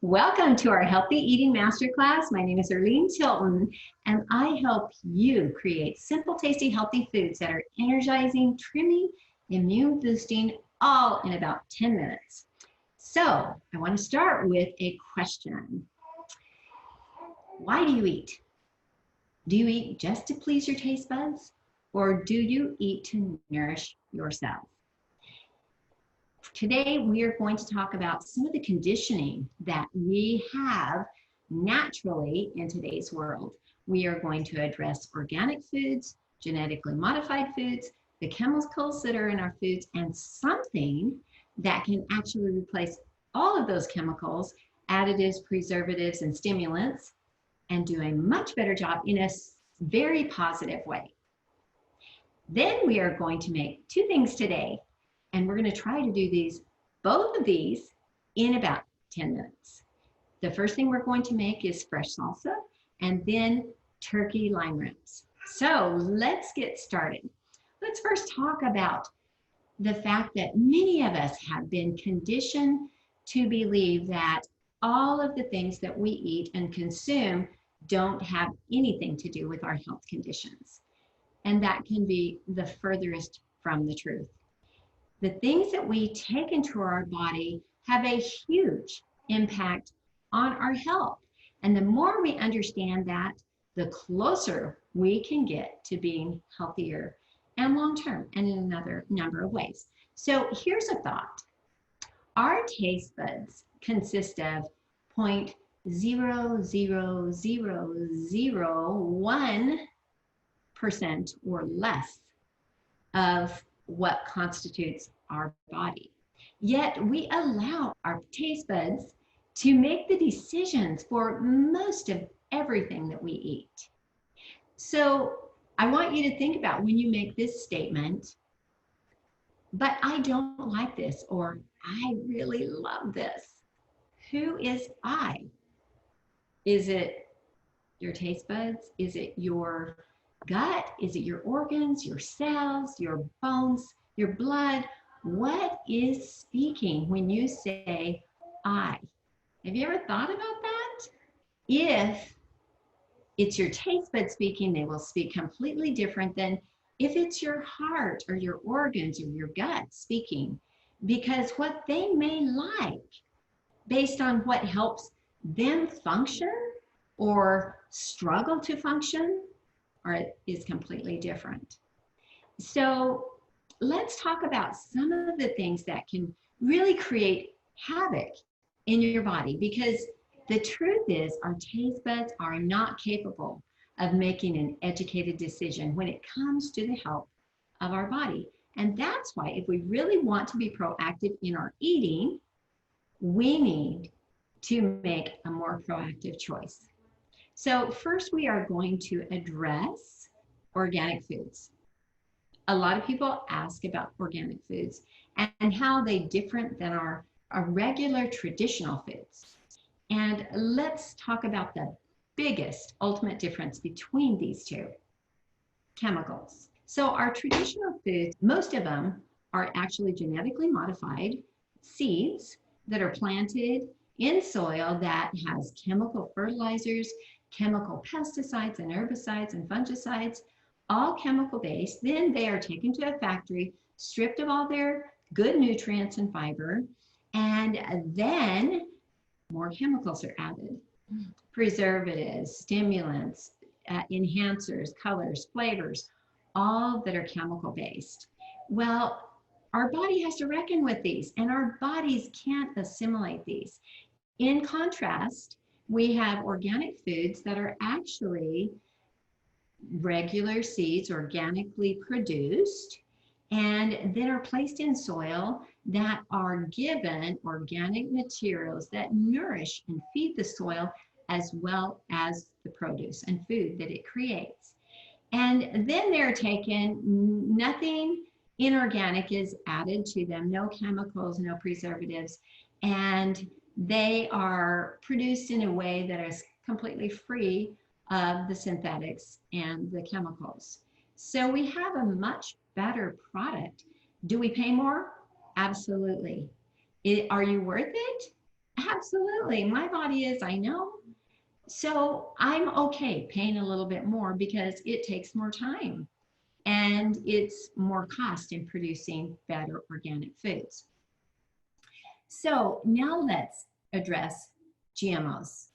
Welcome to our Healthy Eating Masterclass. My name is Erlene Tilton, and I help you create simple, tasty, healthy foods that are energizing, trimming, immune boosting, all in about 10 minutes. So I want to start with a question. Why do you eat? Do you eat just to please your taste buds, or do you eat to nourish yourself? Today, we are going to talk about some of the conditioning that we have naturally in today's world. We are going to address organic foods, genetically modified foods, the chemicals that are in our foods, and something that can actually replace all of those chemicals, additives, preservatives, and stimulants, and do a much better job in a very positive way. Then we are going to make two things today. And we're going to try to do both of these in about 10 minutes. The first thing we're going to make is fresh salsa and then turkey lime wraps. So let's get started. Let's first talk about the fact that many of us have been conditioned to believe that all of the things that we eat and consume don't have anything to do with our health conditions. And that can be the furthest from the truth. The things that we take into our body have a huge impact on our health. And the more we understand that, the closer we can get to being healthier and long-term and in another number of ways. So here's a thought. Our taste buds consist of 0.00001% or less of what constitutes our body. Yet we allow our taste buds to make the decisions for most of everything that we eat. So I want you to think about when you make this statement, but I don't like this, or I really love this. Who is I? Is it your taste buds? Is it your gut? Is it your organs, your cells, your bones, your blood? What is speaking when you say I? Have you ever thought about that? If it's your taste bud speaking, they will speak completely different than if it's your heart or your organs or your gut speaking, because what they may like based on what helps them function or struggle to function is completely different. So let's talk about some of the things that can really create havoc in your body, because the truth is our taste buds are not capable of making an educated decision when it comes to the health of our body. And that's why if we really want to be proactive in our eating, we need to make a more proactive choice. So first we are going to address organic foods. A lot of people ask about organic foods and how they're different than our regular traditional foods. And let's talk about the biggest ultimate difference between these two: chemicals. So our traditional foods, most of them are actually genetically modified seeds that are planted in soil that has chemical fertilizers, chemical pesticides and herbicides and fungicides, all chemical based. Then they are taken to a factory, stripped of all their good nutrients and fiber, and then more chemicals are added. Preservatives, stimulants, enhancers, colors, flavors, all that are chemical based. Well, our body has to reckon with these, and our bodies can't assimilate these. In contrast, we have organic foods that are actually regular seeds, organically produced, and that are placed in soil that are given organic materials that nourish and feed the soil as well as the produce and food that it creates. And then they're taken, nothing inorganic is added to them, no chemicals, no preservatives, and they are produced in a way that is completely free of the synthetics and the chemicals. So we have a much better product. Do we pay more? Absolutely. Are you worth it? Absolutely. My body is, I know. So I'm okay paying a little bit more because it takes more time and it's more cost in producing better organic foods. So now let's address GMOs.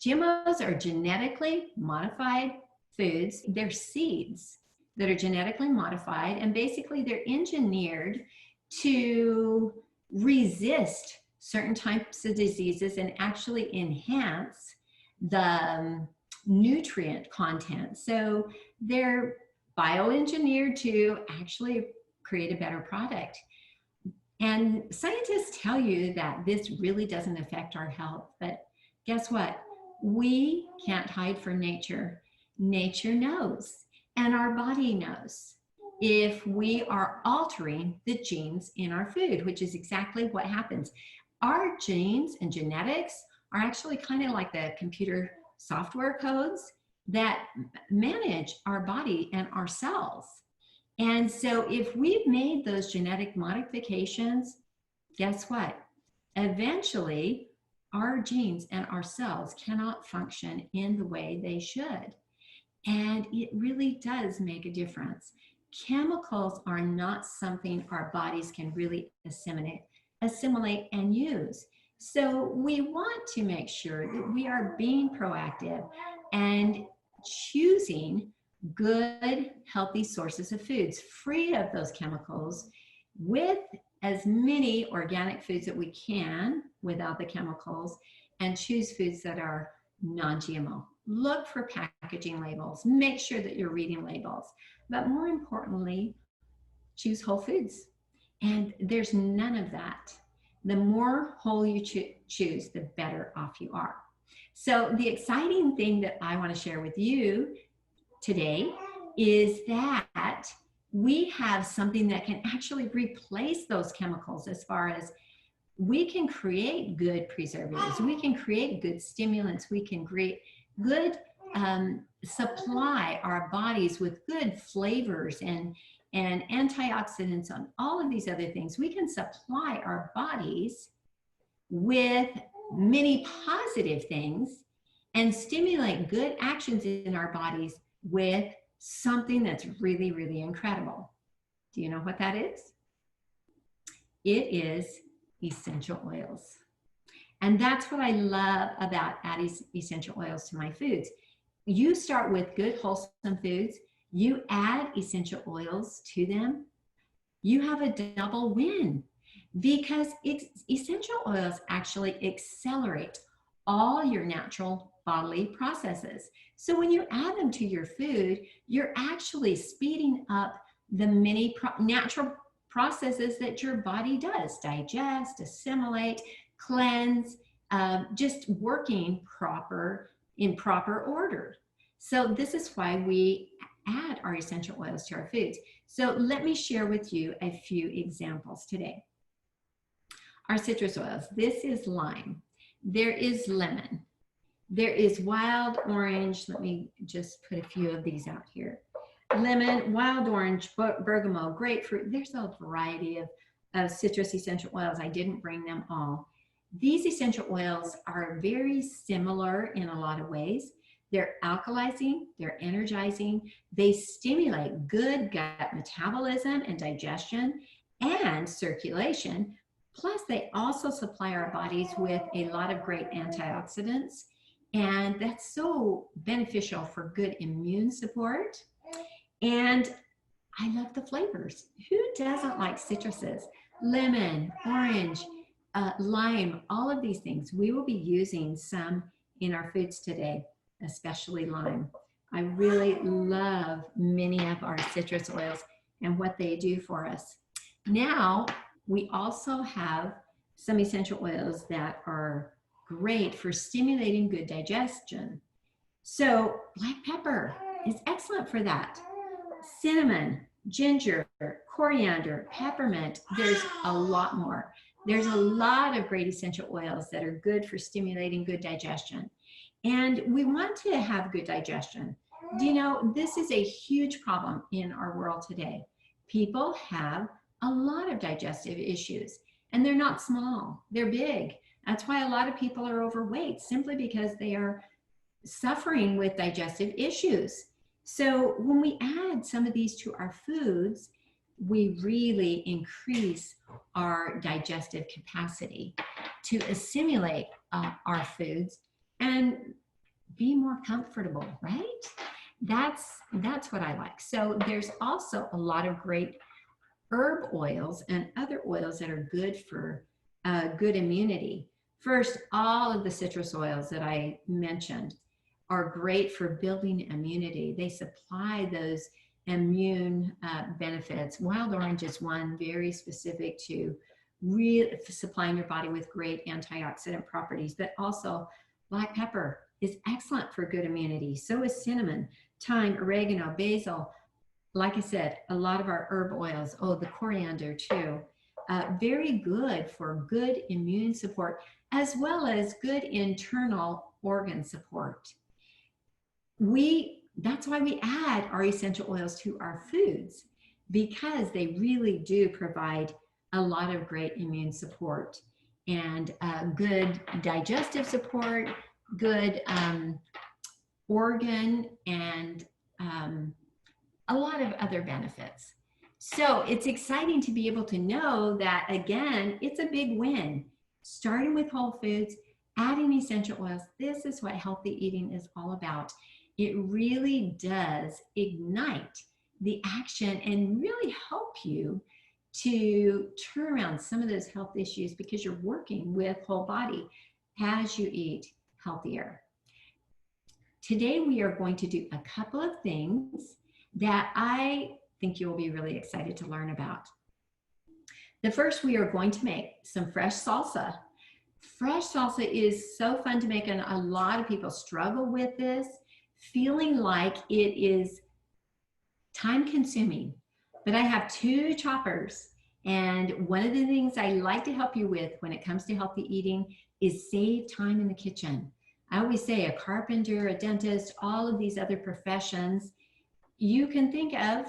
GMOs are genetically modified foods. They're seeds that are genetically modified, and basically they're engineered to resist certain types of diseases and actually enhance the nutrient content. So they're bioengineered to actually create a better product. And scientists tell you that this really doesn't affect our health, but guess what? We can't hide from nature. Nature knows, and our body knows if we are altering the genes in our food, which is exactly what happens. Our genes and genetics are actually kind of like the computer software codes that manage our body and our cells. And so if we've made those genetic modifications, guess what? Eventually, our genes and our cells cannot function in the way they should. And it really does make a difference. Chemicals are not something our bodies can really assimilate and use. So we want to make sure that we are being proactive and choosing good, healthy sources of foods, free of those chemicals, with as many organic foods that we can without the chemicals, and choose foods that are non-GMO. Look for packaging labels. Make sure that you're reading labels. But more importantly, choose whole foods. And there's none of that. The more whole you choose, the better off you are. So the exciting thing that I want to share with you today is that we have something that can actually replace those chemicals. As far as we can create good preservatives, we can create good stimulants, we can create good supply our bodies with good flavors and antioxidants and all of these other things. We can supply our bodies with many positive things and stimulate good actions in our bodies with something that's really, really incredible. Do you know what that is? It is essential oils. And that's what I love about adding essential oils to my foods. You start with good, wholesome foods, you add essential oils to them, you have a double win, because essential oils actually accelerate all your natural bodily processes. So when you add them to your food, you're actually speeding up the many natural processes that your body does: digest, assimilate, cleanse, just working in proper order. So this is why we add our essential oils to our foods. So let me share with you a few examples today. Our citrus oils. This is lime. There is lemon. There is wild orange. Let me just put a few of these out here. Lemon, wild orange, bergamot, grapefruit. There's a variety of citrus essential oils. I didn't bring them all. These essential oils are very similar in a lot of ways. They're alkalizing, they're energizing, they stimulate good gut metabolism and digestion and circulation. Plus, they also supply our bodies with a lot of great antioxidants, and that's so beneficial for good immune support. And I love the flavors. Who doesn't like citruses? Lemon, orange, lime, all of these things. We will be using some in our foods today, especially lime. I really love many of our citrus oils and what they do for us. Now, we also have some essential oils that are great for stimulating good digestion. So black pepper is excellent for that. Cinnamon, ginger, coriander, peppermint, there's a lot more. There's a lot of great essential oils that are good for stimulating good digestion. And we want to have good digestion. Do you know, this is a huge problem in our world today. People have a lot of digestive issues, and they're not small, they're big. That's why a lot of people are overweight, simply because they are suffering with digestive issues. So when we add some of these to our foods, we really increase our digestive capacity to assimilate our foods and be more comfortable, right? That's what I like. So there's also a lot of great herb oils and other oils that are good for good immunity. First, all of the citrus oils that I mentioned are great for building immunity. They supply those immune benefits. Wild orange is one very specific to really supplying your body with great antioxidant properties, but also black pepper is excellent for good immunity. So is cinnamon, thyme, oregano, basil. Like I said, a lot of our herb oils, oh, the coriander too, very good for good immune support, as well as good internal organ support. That's why we add our essential oils to our foods, because they really do provide a lot of great immune support and good digestive support, good organ, and a lot of other benefits. So it's exciting to be able to know that, again, it's a big win. Starting with whole foods, adding essential oils, this is what healthy eating is all about. It really does ignite the action and really help you to turn around some of those health issues, because you're working with whole body as you eat healthier. Today, we are going to do a couple of things that I think you'll be really excited to learn about. The first, we are going to make some fresh salsa. Fresh salsa is so fun to make, and a lot of people struggle with this, feeling like it is time consuming. But I have 2 choppers, and one of the things I like to help you with when it comes to healthy eating is save time in the kitchen. I always say a carpenter, a dentist, all of these other professions you can think of,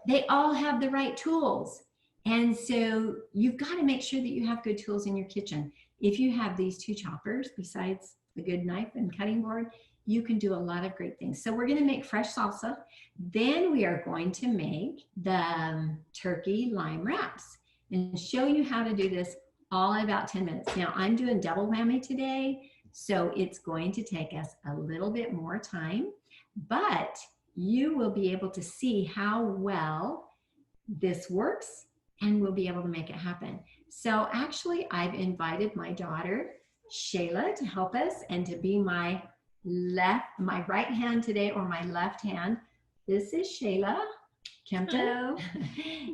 they all have the right tools. And so you've got to make sure that you have good tools in your kitchen. If you have these 2 choppers, besides the good knife and cutting board, you can do a lot of great things. So we're going to make fresh salsa. Then we are going to make the turkey lime wraps and show you how to do this all in about 10 minutes. Now I'm doing double whammy today, so it's going to take us a little bit more time, but you will be able to see how well this works, and we'll be able to make it happen. So actually, I've invited my daughter, Shayla, to help us and to be my right hand today, or my left hand. This is Shayla Kempton. Hello.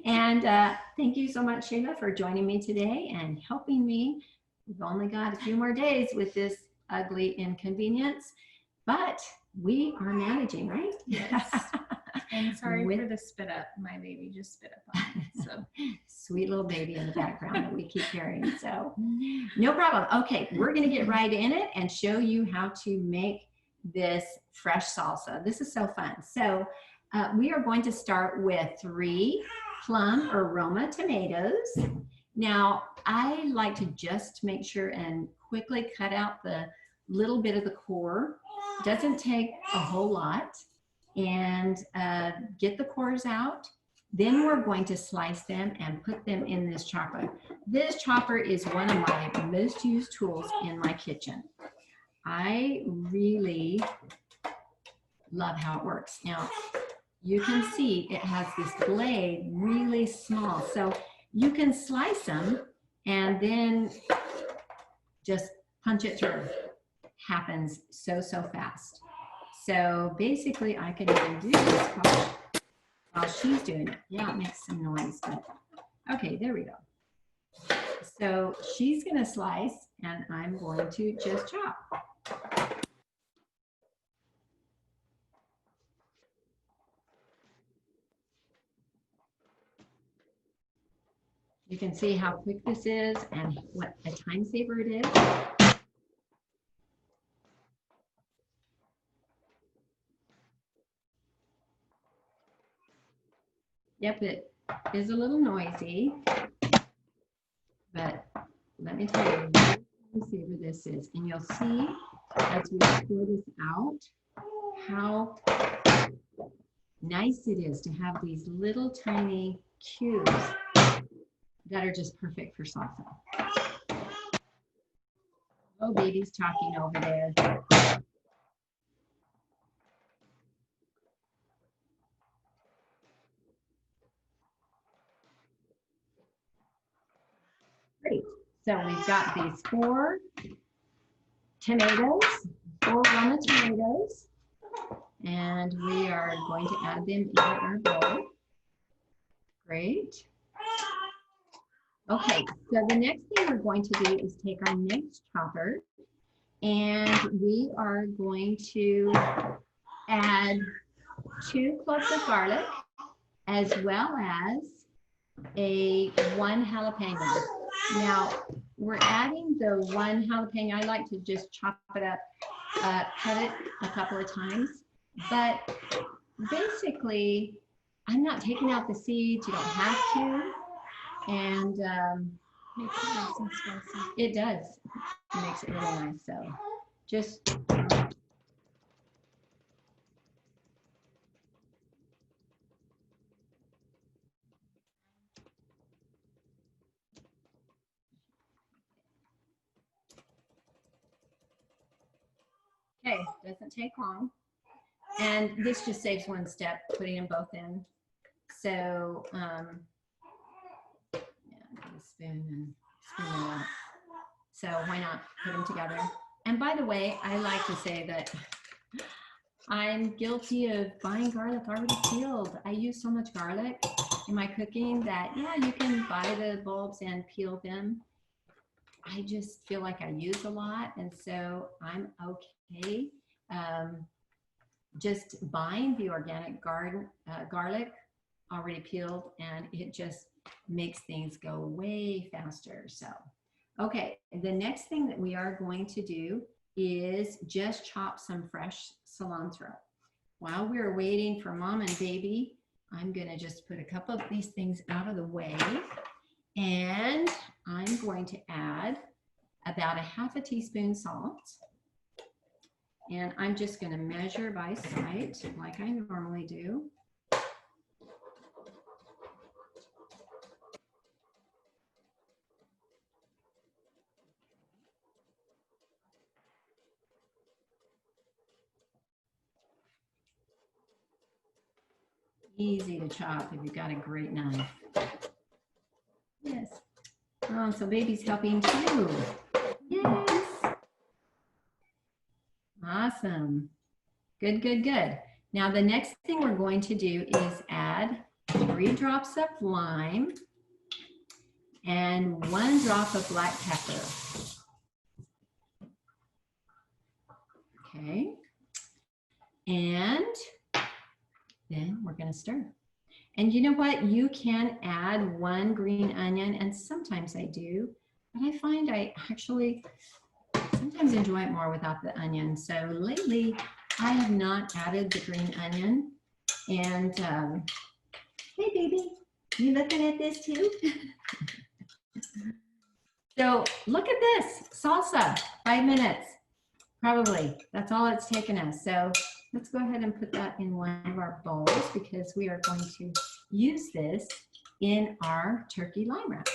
And thank you so much, Shayla, for joining me today and helping me. We've only got a few more days with this ugly inconvenience, but we are managing, right? Yes. And sorry for the spit up. My baby just spit up on me. So sweet little baby in the background that we keep hearing. So no problem. Okay, we're going to get right in it and show you how to make this fresh salsa. This is so fun. So we are going to start with 3 plum or Roma tomatoes. Now, I like to just make sure and quickly cut out the little bit of the core. Doesn't take a whole lot. And get the cores out. Then we're going to slice them and put them in this chopper. This chopper is one of my most used tools in my kitchen. I really love how it works. Now, you can see it has this blade really small. So you can slice them and then just punch it through. Happens so fast. So basically, I could even do this while she's doing it. Yeah, it makes some noise, but okay, there we go. So she's going to slice, and I'm going to just chop. You can see how quick this is and what a time saver it is. Yep, it is a little noisy, but let me tell you, savor this is. And you'll see as we pour this out how nice it is to have these little tiny cubes that are just perfect for salsa. Oh, baby's talking over there. Great. So we've got these 4 tomatoes, 4 Roma tomatoes, and we are going to add them in our bowl. Great. Okay, so the next thing we're going to do is take our next chopper, and we are going to add 2 cloves of garlic, as well as 1 jalapeno. Now, we're adding the 1 jalapeno. I like to just chop it up, cut it a couple of times, but basically, I'm not taking out the seeds. You don't have to. And it does. It makes it really nice. So just okay, doesn't take long. And this just saves 1 step, putting them both in. So yeah, get a spoon and spoon it out. So why not put them together? And by the way, I like to say that I'm guilty of buying garlic already peeled. I use so much garlic in my cooking that, yeah, you can buy the bulbs and peel them. I just feel like I use a lot, and so I'm okay just buying the organic garlic already peeled, and it just makes things go way faster. So, okay, the next thing that we are going to do is just chop some fresh cilantro. While we're waiting for mom and baby, I'm gonna just put a couple of these things out of the way, and I'm going to add about 1/2 teaspoon salt. And I'm just gonna measure by sight like I normally do. Easy to chop if you've got a great knife. Yes. Oh, so baby's helping too. Yes. Awesome. Good, good, good. Now the next thing we're going to do is add 3 drops of lime and 1 drop of black pepper. Okay. And then we're going to stir. And you know what? You can add 1 green onion, and sometimes I do, but I find I actually sometimes enjoy it more without the onion. So lately, I have not added the green onion. And hey, baby, you looking at this too? So look at this, salsa, 5 minutes, probably. That's all it's taken us. So let's go ahead and put that in one of our bowls because we are going to use this in our turkey lime wraps.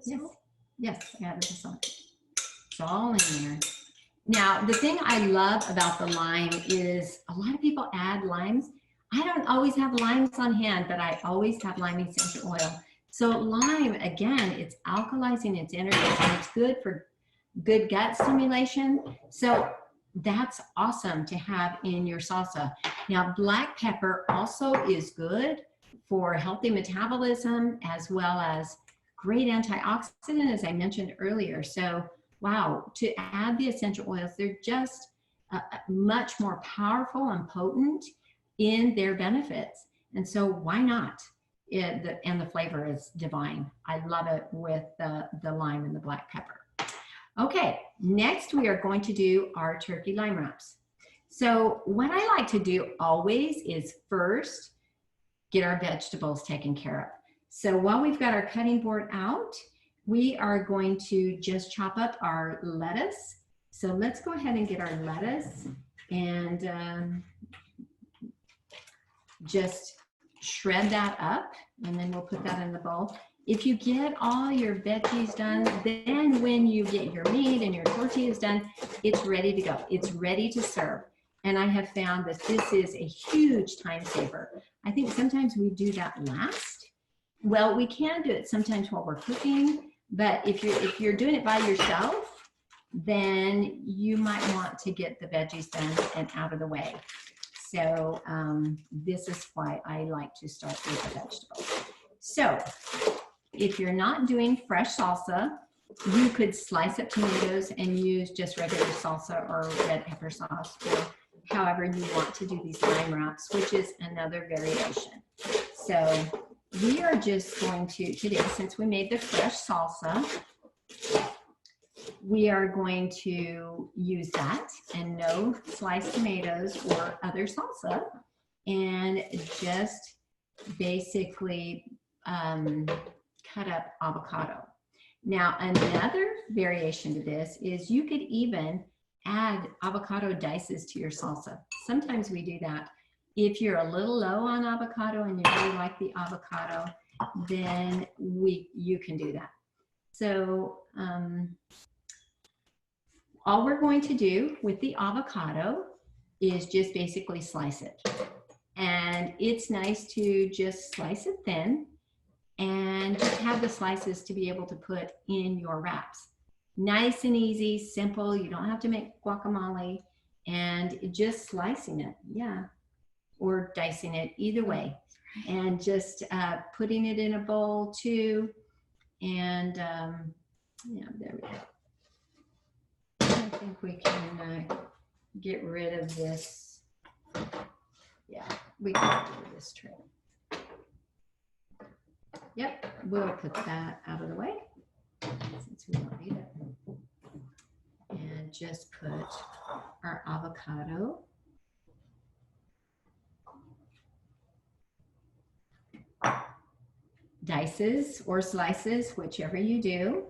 Yes, yes, I added the salt. It's all in there. Now, the thing I love about the lime is a lot of people add limes. I don't always have limes on hand, but I always have lime essential oil. So lime, again, it's alkalizing, it's energizing, it's good for good gut stimulation. So that's awesome to have in your salsa. Now, black pepper also is good for healthy metabolism as well as great antioxidant, as I mentioned earlier. So, wow, to add the essential oils, they're just much more powerful and potent in their benefits. And so why not? And the flavor is divine. I love it with the lime and the black pepper. Okay, next we are going to do our turkey lime wraps. So what I like to do always is first get our vegetables taken care of. So while we've got our cutting board out, we are going to just chop up our lettuce. So let's go ahead and get our lettuce and just shred that up, and then we'll put that in the bowl. If you get all your veggies done, then when you get your meat and your tortillas done, it's ready to go. It's ready to serve. And I have found that this is a huge time saver. I think sometimes we do that last. Well, we can do it sometimes while we're cooking, but if you're doing it by yourself, then you might want to get the veggies done and out of the way. So this is why I like to start with the vegetables. So if you're not doing fresh salsa, you could slice up tomatoes and use just regular salsa or red pepper sauce, or however you want to do these lime wraps, which is another variation. So we are just going to, today, since we made the fresh salsa, we are going to use that and no sliced tomatoes or other salsa, and just basically cut up avocado. Now, another variation to this is you could even add avocado dices to your salsa. Sometimes we do that. If you're a little low on avocado and you really like the avocado, then you can do that. So all we're going to do with the avocado is just basically slice it. And it's nice to just slice it thin and just have the slices to be able to put in your wraps. Nice and easy, simple. You don't have to make guacamole, and just slicing it, yeah, or dicing it, either way. And just putting it in a bowl too. And yeah, there we go. I think we can get rid of this. Yeah, we can get rid of this tray. Yep, we'll put that out of the way since we don't need it. And just put our avocado. Dices or slices, whichever you do.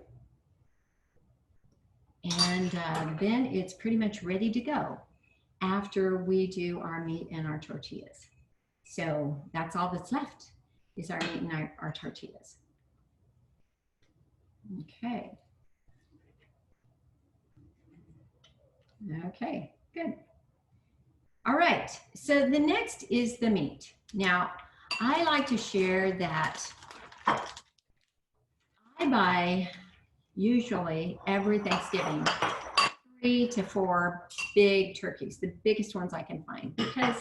And then it's pretty much ready to go after we do our meat and our tortillas. So that's all that's left is our meat and our tortillas. Okay. Okay, good. All right, so the next is the meat. Now, I like to share that I buy usually every Thanksgiving 3 to 4 big turkeys, the biggest ones I can find, because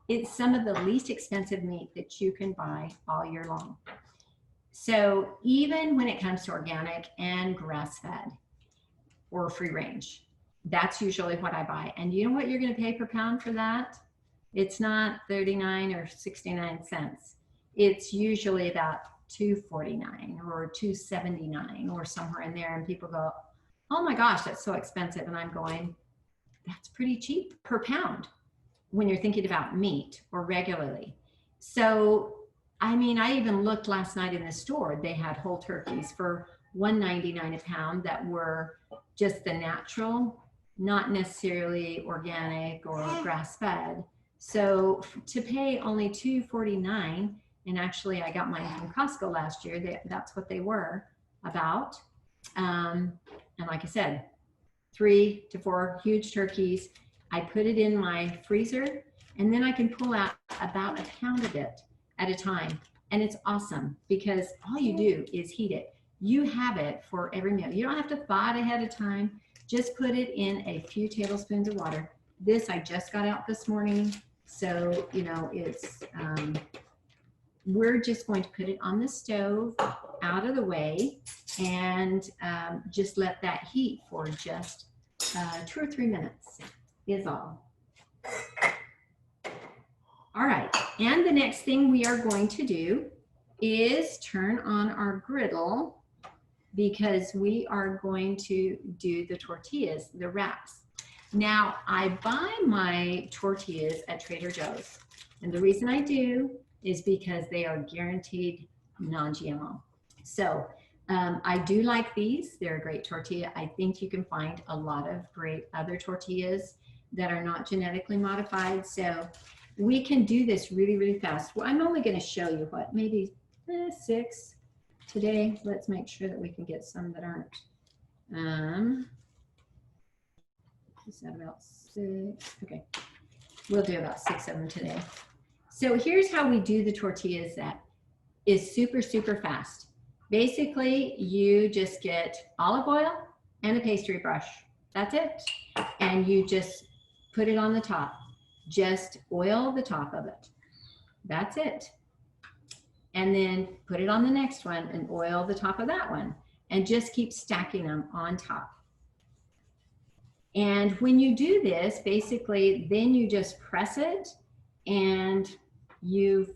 it's some of the least expensive meat that you can buy all year long. So even when it comes to organic and grass-fed or free range, that's usually what I buy. And you know what you're going to pay per pound for that? It's not 39 or 69 cents. It's usually about $2.49 or $2.79 or somewhere in there. And people go, oh my gosh, that's so expensive. And I'm going, that's pretty cheap per pound when you're thinking about meat or regularly. So, I mean, I even looked last night in the store. They had whole turkeys for $1.99 a pound that were just the natural, not necessarily organic or grass-fed. So to pay only $2.49, and actually I got mine from Costco last year, that's what they were about. And like I said, 3 to 4 huge turkeys. I put it in my freezer, and then I can pull out about a pound of it at a time. And it's awesome because all you do is heat it. You have it for every meal. You don't have to thaw it ahead of time. Just put it in a few tablespoons of water. This I just got out this morning. So, you know, it's, we're just going to put it on the stove out of the way and just let that heat for just 2 or 3 minutes is all. All right, and the next thing we are going to do is turn on our griddle because we are going to do the tortillas, the wraps. Now, I buy my tortillas at Trader Joe's, and the reason I do is because they are guaranteed non-GMO. So I do like these. They're a great tortilla. I think you can find a lot of great other tortillas that are not genetically modified. So we can do this really, really fast. Well, I'm only going to show you what, maybe 6 today. Let's make sure that we can get some that aren't. Is that about 6? Okay, we'll do about 6 of them today. So here's how we do the tortillas that is super, super fast. Basically, you just get olive oil and a pastry brush. That's it. And you just put it on the top. Just oil the top of it. That's it. And then put it on the next one and oil the top of that one. And just keep stacking them on top. And when you do this, basically, then you just press it and you've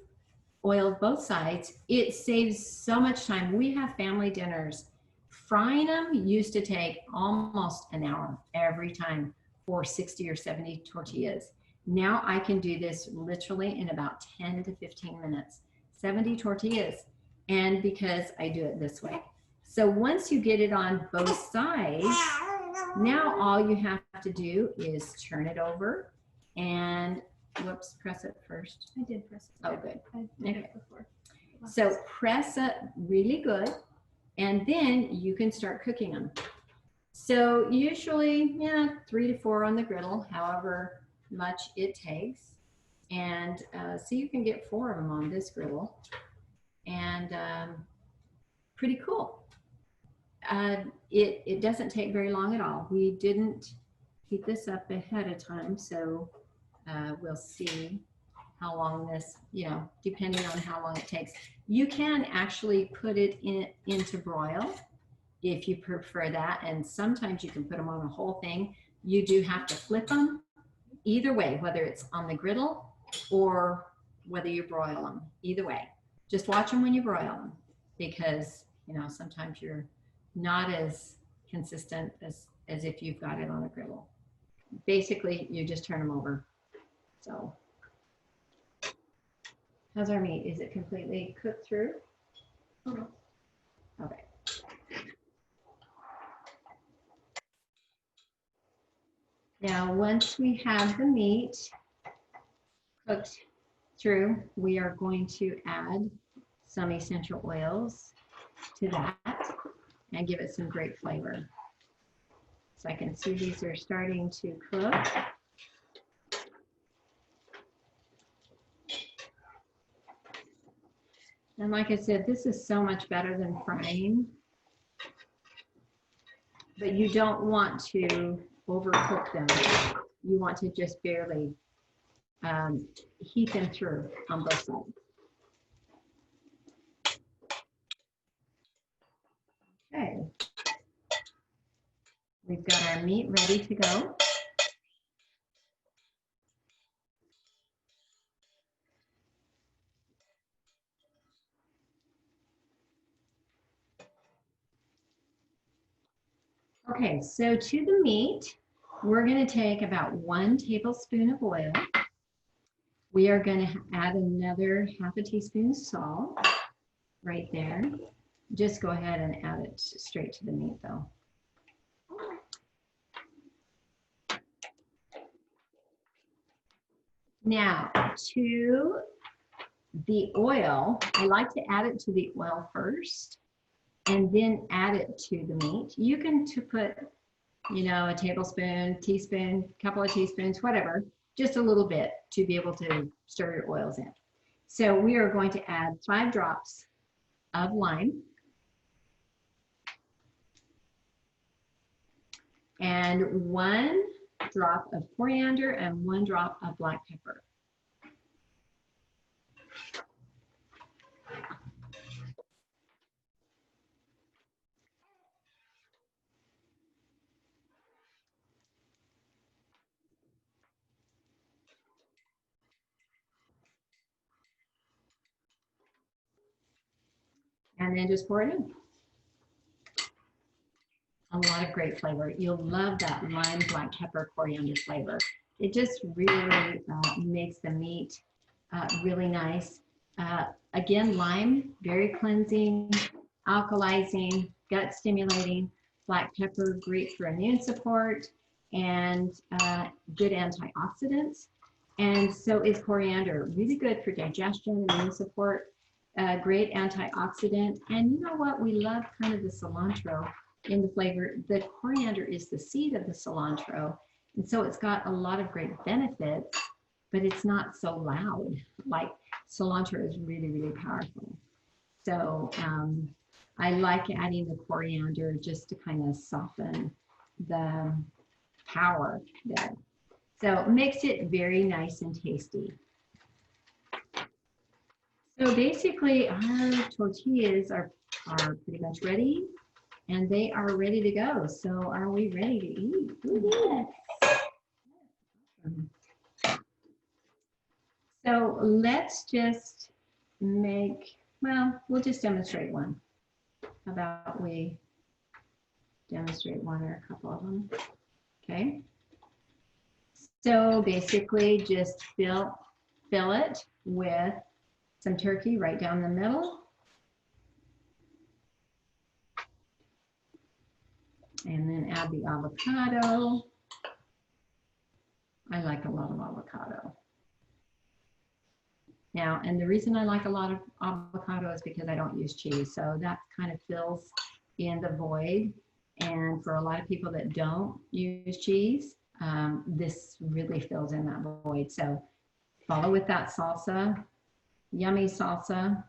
oiled both sides. It saves so much time. We have family dinners. Frying them used to take almost an hour every time for 60 or 70 tortillas. Now I can do this literally in about 10 to 15 minutes, 70 tortillas, and because I do it this way. So once you get it on both sides, now all you have to do is turn it over and whoops, press it first. I did press it. Oh, good. I did it before. So press it really good, and then you can start cooking them. So usually, 3 to 4 on the griddle, however much it takes. And so you can get 4 of them on this griddle, and pretty cool. It doesn't take very long at all. We didn't heat this up ahead of time, so we'll see how long this, depending on how long it takes. You can actually put it into broil if you prefer that, and sometimes you can put them on the whole thing. You do have to flip them either way, whether it's on the griddle or whether you broil them. Either way, just watch them when you broil them, because sometimes you're not as consistent as if you've got it on a griddle. Basically, you just turn them over. So how's our meat? Is it completely cooked through? Okay. Now, once we have the meat cooked through, we are going to add some essential oils to that and give it some great flavor. So I can see these are starting to cook. And like I said, this is so much better than frying, but you don't want to overcook them. You want to just barely heat them through on both sides. Okay. We've got our meat ready to go. Okay, so to the meat, we're going to take about 1 tablespoon of oil. We are going to add another half a teaspoon of salt right there. Just go ahead and add it straight to the meat though. Now to the oil, I like to add it to the oil first and then add it to the meat. You can put, a tablespoon, teaspoon, couple of teaspoons, whatever, just a little bit to be able to stir your oils in. So we are going to add 5 drops of lime and 1 drop of coriander and 1 drop of black pepper. And then just pour it in. A lot of great flavor. You'll love that lime, black pepper, coriander flavor. It just really makes the meat really nice. Again, lime, very cleansing. alkalizing, gut stimulating. Black pepper, great for immune support and good antioxidants. And so is coriander, really good for digestion, immune support, great antioxidant. And you know what? We love kind of the cilantro in the flavor. The coriander is the seed of the cilantro. And so it's got a lot of great benefits, but it's not so loud. Like cilantro is really, really powerful. So I like adding the coriander just to kind of soften the power there. So it makes it very nice and tasty. So basically our tortillas are pretty much ready and they are ready to go. So are we ready to eat? Ooh, yes. So let's just make, well, we'll just demonstrate one. How about we demonstrate one or a couple of them? Okay. So basically just fill it with some turkey right down the middle. And then add the avocado. I like a lot of avocado. Now, and the reason I like a lot of avocado is because I don't use cheese. So that kind of fills in the void. And for a lot of people that don't use cheese, this really fills in that void. So follow with that salsa, yummy salsa,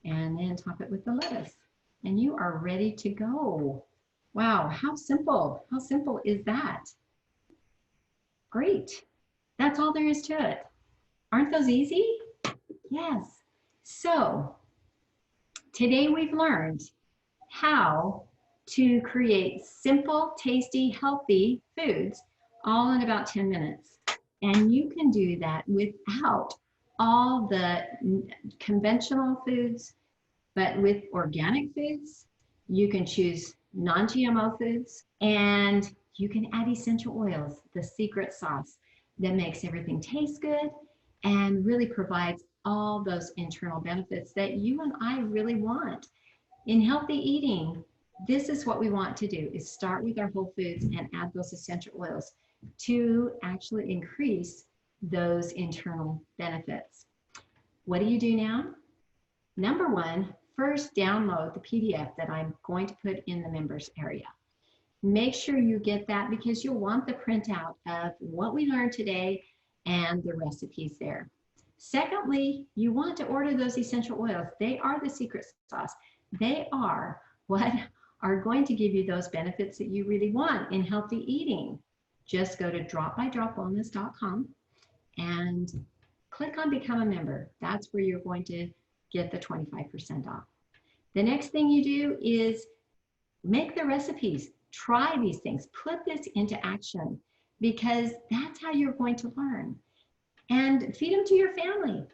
and then top it with the lettuce. And you are ready to go. Wow, how simple. How simple is that? Great. That's all there is to it. Aren't those easy? Yes. So today we've learned how to create simple, tasty, healthy foods all in about 10 minutes. And you can do that without all the conventional foods, but with organic foods. You can choose non-GMO foods, and you can add essential oils, the secret sauce that makes everything taste good and really provides all those internal benefits that you and I really want. In healthy eating, this is what we want to do, is start with our whole foods and add those essential oils to actually increase those internal benefits. What do you do now? Number one, first download the PDF that I'm going to put in the members area. Make sure you get that because you'll want the printout of what we learned today and the recipes there. Secondly, you want to order those essential oils. They are the secret sauce. They are what are going to give you those benefits that you really want in healthy eating. Just go to dropbydropwellness.com and click on Become a Member. That's where you're going to get the 25% off. The next thing you do is make the recipes. Try these things. Put this into action because that's how you're going to learn. And feed them to your family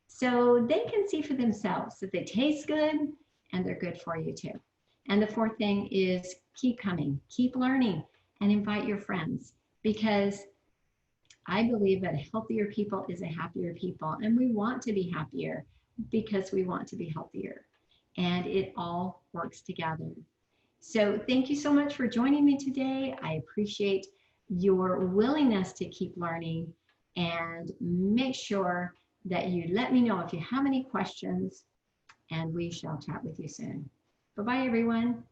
so they can see for themselves that they taste good and they're good for you too. And the fourth thing is keep coming, keep learning, and invite your friends because I believe that healthier people is a happier people, and we want to be happier because we want to be healthier, and it all works together. So thank you so much for joining me today. I appreciate your willingness to keep learning, and make sure that you let me know if you have any questions, and we shall chat with you soon. Bye-bye, everyone.